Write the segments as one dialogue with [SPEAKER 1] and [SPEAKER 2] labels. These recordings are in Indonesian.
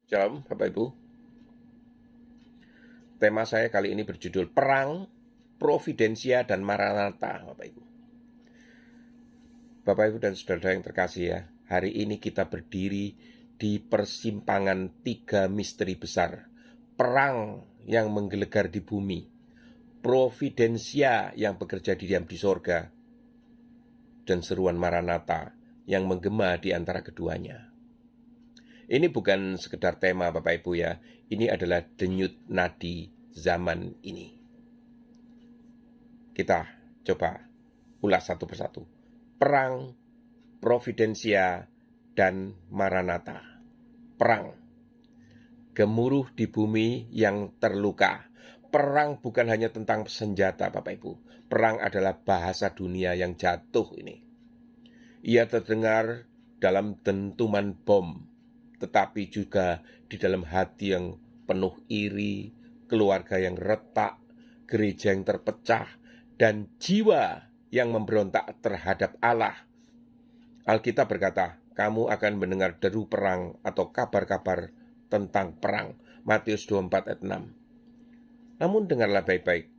[SPEAKER 1] Shalom, Bapak Ibu. Tema saya kali ini berjudul Perang, Providensia, dan Maranatha, Bapak Ibu. Bapak Ibu dan saudara yang terkasih ya, hari ini kita berdiri di persimpangan tiga misteri besar. Perang yang menggelegar di bumi, Providensia yang bekerja diam di sorga, dan seruan Maranatha yang menggema di antara keduanya. Ini bukan sekedar tema Bapak Ibu ya, ini adalah denyut nadi zaman ini. Kita coba ulas satu persatu. Perang, Providensia, dan Maranatha. Perang. Gemuruh di bumi yang terluka. Perang bukan hanya tentang senjata, Bapak Ibu. Perang adalah bahasa dunia yang jatuh ini. Ia terdengar dalam dentuman bom, tetapi juga di dalam hati yang penuh iri, keluarga yang retak, gereja yang terpecah, dan jiwa yang memberontak terhadap Allah. Alkitab berkata, kamu akan mendengar deru perang atau kabar-kabar tentang perang. Matius 24 ayat 6. Namun dengarlah baik-baik.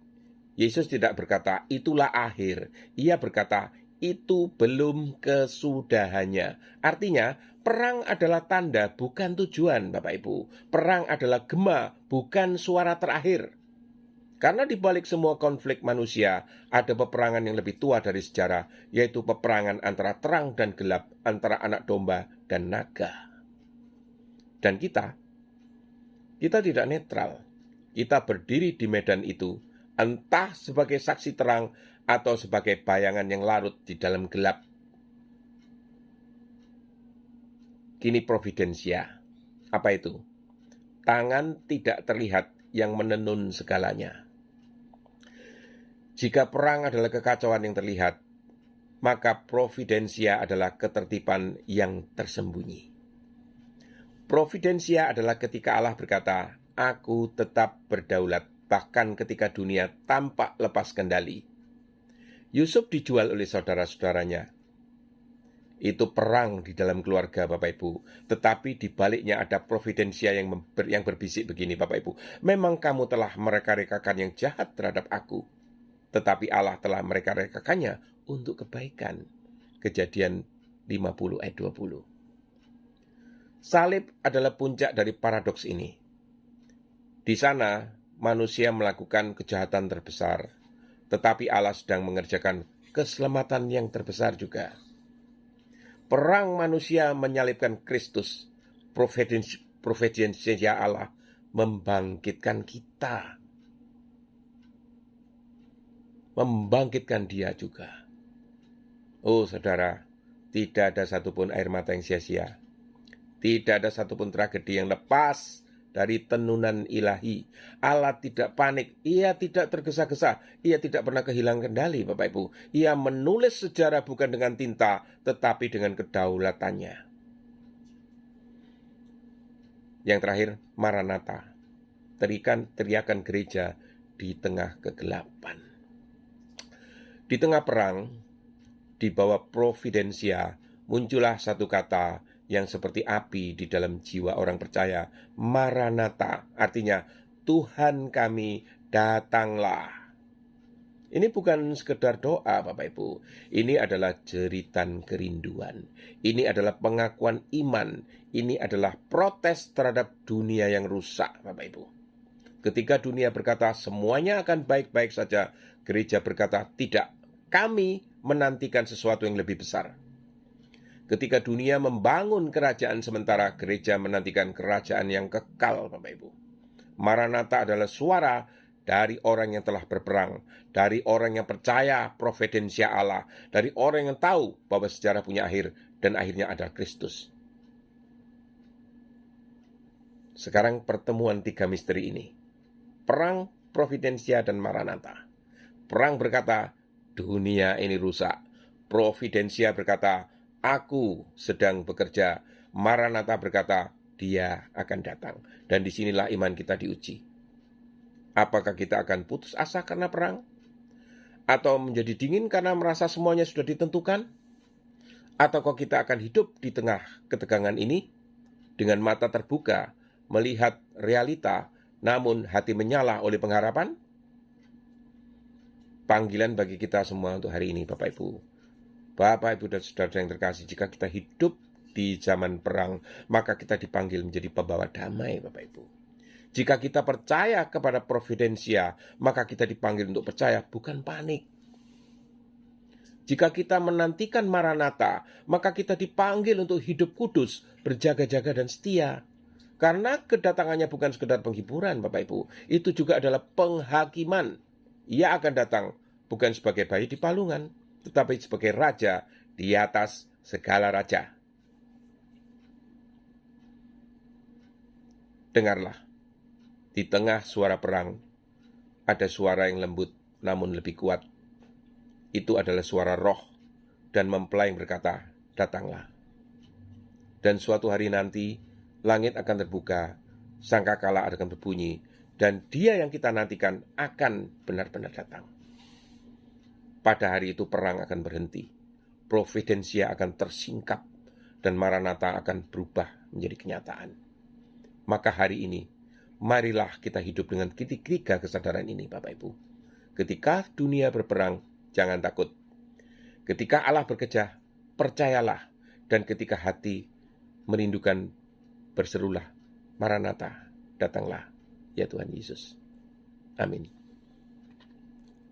[SPEAKER 1] Yesus tidak berkata, itulah akhir. Ia berkata, itu belum kesudahannya. Artinya, perang adalah tanda, bukan tujuan, Bapak Ibu. Perang adalah gema, bukan suara terakhir. Karena di balik semua konflik manusia, ada peperangan yang lebih tua dari sejarah, yaitu peperangan antara terang dan gelap, antara anak domba dan naga. Dan kita tidak netral. Kita berdiri di medan itu, entah sebagai saksi terang atau sebagai bayangan yang larut di dalam gelap. Kini providensia. Apa itu? Tangan tidak terlihat yang menenun segalanya. Jika perang adalah kekacauan yang terlihat, maka providensia adalah ketertiban yang tersembunyi. Providensia adalah ketika Allah berkata, aku tetap berdaulat, bahkan ketika dunia tampak lepas kendali. Yusuf dijual oleh saudara-saudaranya. Itu perang di dalam keluarga, Bapak Ibu. Tetapi di baliknya ada providensia yang berbisik begini, Bapak Ibu. Memang kamu telah mereka-rekakan yang jahat terhadap aku, tetapi Allah telah mereka-rekakannya untuk kebaikan. Kejadian 50 ayat 20. Salib adalah puncak dari paradoks ini. Di sana manusia melakukan kejahatan terbesar, tetapi Allah sedang mengerjakan keselamatan yang terbesar juga. Perang manusia menyalibkan Kristus, providensia Allah membangkitkan kita, membangkitkan dia juga. Oh saudara, tidak ada satupun air mata yang sia-sia. Tidak ada satupun tragedi yang lepas dari tenunan ilahi. Allah tidak panik, ia tidak tergesa-gesa, ia tidak pernah kehilangan kendali, Bapak Ibu. Ia menulis sejarah bukan dengan tinta, tetapi dengan kedaulatannya. Yang terakhir, Maranatha. Teriakan gereja di tengah kegelapan. Di tengah perang, di bawah providensia, muncullah satu kata yang seperti api di dalam jiwa orang percaya. Maranatha, artinya Tuhan kami datanglah. Ini bukan sekedar doa, Bapak Ibu. Ini adalah jeritan kerinduan. Ini adalah pengakuan iman. Ini adalah protes terhadap dunia yang rusak, Bapak Ibu. Ketika dunia berkata semuanya akan baik-baik saja, gereja berkata tidak. Kami menantikan sesuatu yang lebih besar. Ketika dunia membangun kerajaan sementara, gereja menantikan kerajaan yang kekal, Bapak Ibu. Maranatha adalah suara dari orang yang telah berperang, dari orang yang percaya providensia Allah, dari orang yang tahu bahwa sejarah punya akhir dan akhirnya ada Kristus. Sekarang pertemuan tiga misteri ini. Perang, providensia, dan Maranatha. Perang berkata, dunia ini rusak. Providensia berkata, aku sedang bekerja. Maranatha berkata, dia akan datang. Dan disinilah iman kita diuji. Apakah kita akan putus asa karena perang? Atau menjadi dingin karena merasa semuanya sudah ditentukan? Ataukah kita akan hidup di tengah ketegangan ini dengan mata terbuka melihat realita, namun hati menyala oleh pengharapan? Panggilan bagi kita semua untuk hari ini, Bapak Ibu. Bapak Ibu dan saudara yang terkasih, jika kita hidup di zaman perang, maka kita dipanggil menjadi pembawa damai, Bapak Ibu. Jika kita percaya kepada providensia, maka kita dipanggil untuk percaya, bukan panik. Jika kita menantikan Maranatha, maka kita dipanggil untuk hidup kudus, berjaga-jaga dan setia. Karena kedatangannya bukan sekedar penghiburan, Bapak Ibu. Itu juga adalah penghakiman. Ia akan datang bukan sebagai bayi di palungan, tetapi sebagai raja di atas segala raja. Dengarlah, di tengah suara perang, ada suara yang lembut namun lebih kuat. Itu adalah suara roh dan mempelai yang berkata, datanglah. Dan suatu hari nanti, langit akan terbuka, sangkakala akan berbunyi, dan dia yang kita nantikan akan benar-benar datang. Pada hari itu perang akan berhenti, providensia akan tersingkap, dan Maranatha akan berubah menjadi kenyataan. Maka hari ini, marilah kita hidup dengan tiga kesadaran ini, Bapak Ibu. Ketika dunia berperang, jangan takut. Ketika Allah bekerja, percayalah. Dan ketika hati merindukan, berserulah, Maranatha, datanglah, ya Tuhan Yesus. Amin.